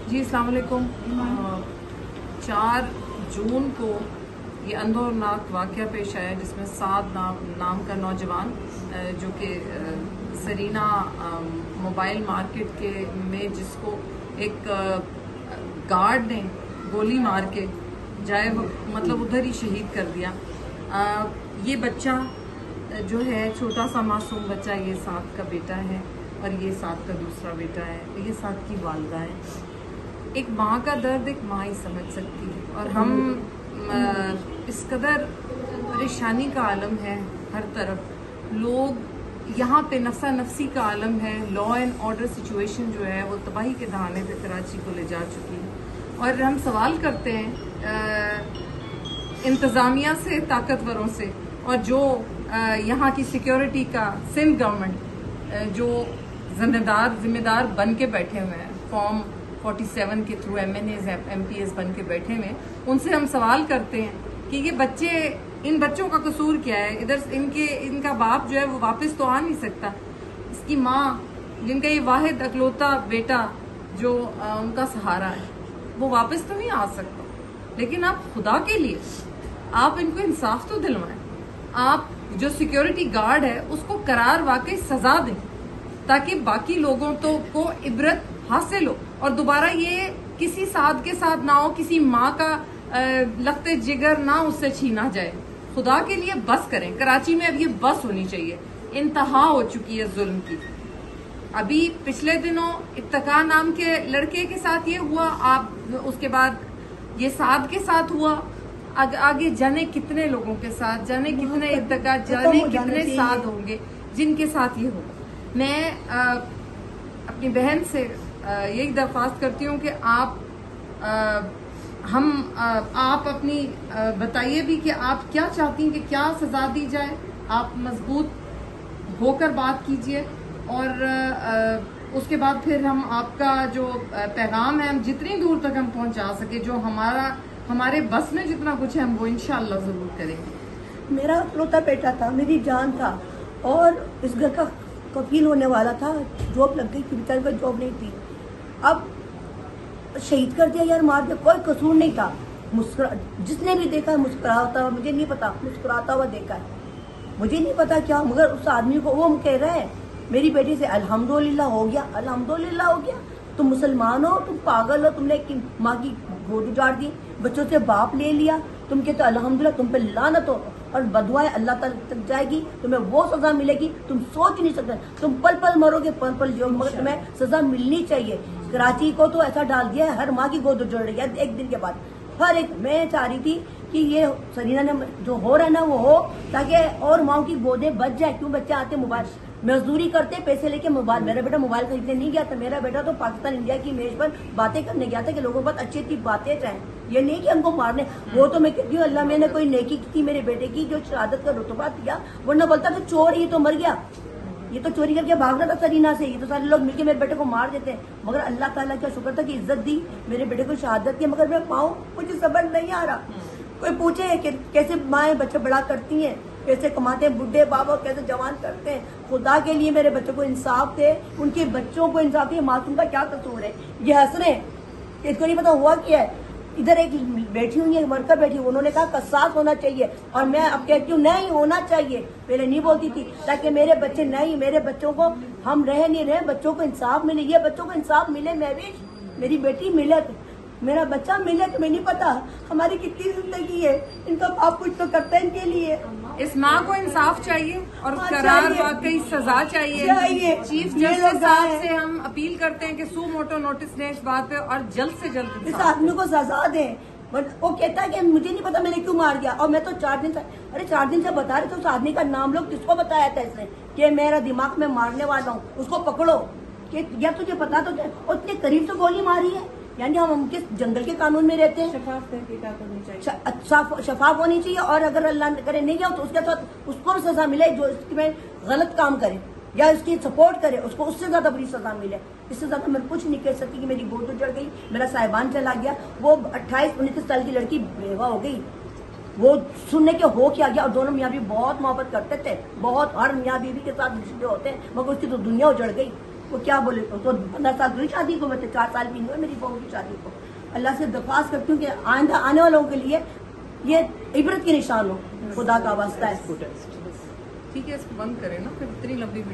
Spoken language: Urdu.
جی السلام علیکم۔ 4 جون کو یہ اندھورناک واقعہ پیش آیا جس میں سعد نام کا نوجوان جو کہ سرینا موبائل مارکیٹ میں جس کو ایک گارڈ نے گولی مار کے مطلب ادھر ہی شہید کر دیا۔ یہ بچہ جو ہے چھوٹا سا معصوم بچہ، یہ سعد کا بیٹا ہے اور یہ سعد کا دوسرا بیٹا ہے، یہ سعد کی والدہ ہے۔ ایک ماں کا درد ایک ماں ہی سمجھ سکتی ہے، اور ہم اس قدر پریشانی کا عالم ہے، ہر طرف لوگ یہاں پہ نفسا نفسی کا عالم ہے، لا اینڈ آرڈر سچویشن جو ہے وہ تباہی کے دہانے پہ کراچی کو لے جا چکی ہے۔ اور ہم سوال کرتے ہیں انتظامیہ سے، طاقتوروں سے، اور جو یہاں کی سیکیورٹی کا سندھ گورنمنٹ جو ذمہ دار بن کے بیٹھے ہوئے ہیں، فارم 47 کے تھرو ایم پی ایز بن کے بیٹھے ہوئے ہیں، ان سے ہم سوال کرتے ہیں کہ یہ بچے، ان بچوں کا قصور کیا ہے؟ ادھر ان کا باپ جو ہے وہ واپس تو آ نہیں سکتا، اس کی ماں جن کا یہ واحد اکلوتا بیٹا جو ان کا سہارا ہے وہ واپس تو نہیں آ سکتا۔ لیکن آپ خدا کے لیے آپ ان کو انصاف تو دلوائیں، آپ جو سیکیورٹی گارڈ ہے اس کو قرار واقعی سزا دیں تاکہ باقی لوگوں کو عبرت حاصل ہو، اور دوبارہ یہ کسی سعد کے ساتھ نہ ہو، کسی ماں کا لختے جگر نہ اس سے چھینا جائے۔ خدا کے لیے بس کریں، کراچی میں اب یہ بس ہونی چاہیے، انتہا ہو چکی ہے ظلم کی۔ ابھی پچھلے دنوں اتقا نام کے لڑکے کے ساتھ یہ ہوا، اس کے بعد یہ سعد کے ساتھ ہوا، آگے جانے کتنے لوگوں کے ساتھ، جانے کتنے اتقا، جانے کتنے سعد ہوں گے جن کے ساتھ یہ ہوگا۔ میں اپنی بہن سے یہی درخواست کرتی ہوں کہ آپ اپنی بتائیے بھی کہ آپ کیا چاہتی ہیں کہ کیا سزا دی جائے۔ آپ مضبوط ہو کر بات کیجئے، اور اس کے بعد پھر ہم آپ کا جو پیغام ہے ہم جتنی دور تک ہم پہنچا سکے، جو ہمارے بس میں جتنا کچھ ہے ہم وہ انشاءاللہ ضرور کریں گے۔ میرا اکلوتا بیٹا تھا، میری جان تھا، اور اس گھر کا کفیل ہونے والا تھا، جاب لگ گئی تھی، بیچارے کو جاب نہیں تھی، اب شہید کر دیا یار، مار دیا، کوئی قصور نہیں تھا۔ جس نے بھی دیکھا مسکراتا ہوا، مجھے نہیں پتا، مسکراتا ہوا دیکھا ہے، مجھے نہیں پتا کیا، مگر اس آدمی کو وہ کہہ رہا ہے میری بیٹی سے الحمدللہ ہو گیا، الحمدللہ ہو گیا۔ تم مسلمان ہو، تم پاگل ہو، تم نے ماں کی گود اجاڑ دی، بچوں سے باپ لے لیا، تم کہتے الحمدللہ، تم پہ لعنت ہو، اور بدوائے اللہ تعالیٰ تک جائے گی، تمہیں وہ سزا ملے گی تم سوچ نہیں سکتے، تم پل پل مرو گے، پل پل جو، مگر تمہیں سزا ملنی چاہیے۔ کراچی کو تو ایسا ڈال دیا ہے، ہر ماں کی گود اجڑ رہی ہے ایک دن کے بعد، ہر ایک۔ میں چاہ رہی تھی کہ یہ سرینا نے جو ہو رہا ہے نا وہ ہو، تاکہ اور ماؤں کی گودیں بچ جائے۔ کیوں بچے آتے موبائل مزدوری کرتے، پیسے لے کے موبائل، میرا بیٹا موبائل خریدنے نہیں گیا تھا، میرا بیٹا تو پاکستان انڈیا کی میز پر باتیں کرنے گیا تھا کہ لوگوں کے پاس اچھی اچھی باتیں چاہیں، یہ نہیں کہ ہم کو مارنے۔ وہ تو میں کہتی ہوں اللہ میں نے کوئی نیکی کی میرے بیٹے کی، جو شہادت کا رتبہ دیا، ورنہ بولتا کہ چور ہی تو مر گیا، یہ تو چوری کر کے بھاگنا تھا سرینا سے، یہ تو سارے لوگ مل کے میرے بیٹے کو مار دیتے ہیں۔ مگر اللہ تعالیٰ کا شکر تھا کہ عزت دی، میرے بیٹے کو شہادت کی، مگر میں پاؤں مجھے صبر نہیں آ رہا۔ کوئی پوچھے کہ کیسے مائیں بچے بڑا کرتی ہیں، کیسے کماتے ہیں، بڈھے بابا کیسے جوان کرتے ہیں۔ خدا کے لیے میرے بچوں کو انصاف دے، ان کے بچوں کو انصاف دے، معصوم کا کیا قصور ہے؟ یہ ہنس رہے ہیں کہ اس کو نہیں پتا ہوا کیا ہے۔ ادھر ایک بیٹھی ہوئی ہے، ورکر بیٹھی، انہوں نے کہا قصاص ہونا چاہیے، اور میں اب کہتی ہوں نہیں ہونا چاہیے، پہلے نہیں بولتی تھی، تاکہ میرے بچے نہیں، میرے بچوں کو ہم رہ نہیں رہے، بچوں کو انصاف ملے، یہ بچوں کو انصاف ملے، میں بھی میری بیٹی ملے، میرا بچہ ملے، تو میں نہیں پتا ہماری کتنی زندگی ہے، ان کا باپ کچھ تو کرتا ہے ان کے لیے۔ اس ماں کو انصاف چاہیے اور قرار واقعی سزا چاہیے۔ چیف جسٹس صاحب سے ہم اپیل کرتے ہیں کہ سو موٹو نوٹس لیں اس بات پہ، اور جلد سے جلد اس آدمی کو سزا دیں۔ وہ کہتا ہے کہ مجھے نہیں پتا میں نے کیوں مار دیا، اور میں تو 4 دن سے 4 دن سے بتا رہے تھے اس آدمی کا نام، لوگ کس کو بتایا تھا اس نے کہ میرا دماغ میں مارنے والا ہوں، اس کو پکڑو، کہ یا تجھے پتا تو، اور اتنے قریب سے گولی ماری ہے، یعنی ہم کس جنگل کے قانون میں رہتے ہیں؟ شفاف تحقیقات ہونی چاہیے، شفاف ہونی چاہیے، اور اگر اللہ کرے نہیں گیا تو اس کے ساتھ اس کو بھی سزا ملے جو اس میں غلط کام کرے یا اس کی سپورٹ کرے، اس کو اس سے زیادہ بڑی سزا ملے۔ اس سے زیادہ میں کچھ نہیں کہہ سکتی کہ میری گود اجڑ گئی، میرا صاحبان چلا گیا، وہ 28-29 سال کی لڑکی بیوہ ہو گئی، وہ سننے کے ہو کیا گیا، اور دونوں میاں بیوی بہت محبت کرتے تھے، بہت، ہر میاں بیوی کے ساتھ رشتے ہوتے ہیں، مگر اس کی تو دنیا اجڑ گئی۔ وہ کیا بولے تو 15 سال ہوئی شادی کو، بچے 4 سال بھی نہیں ہوئے میری بہو کی شادی کو. اللہ سے درخواست کرتی ہوں کہ آئندہ آنے والوں کے لیے یہ عبرت کی نشان ہو. خدا کا واسطہ ہے. ٹھیک ہے، اس کو بند کریں نا، پھر اتنی لمبی ویڈیو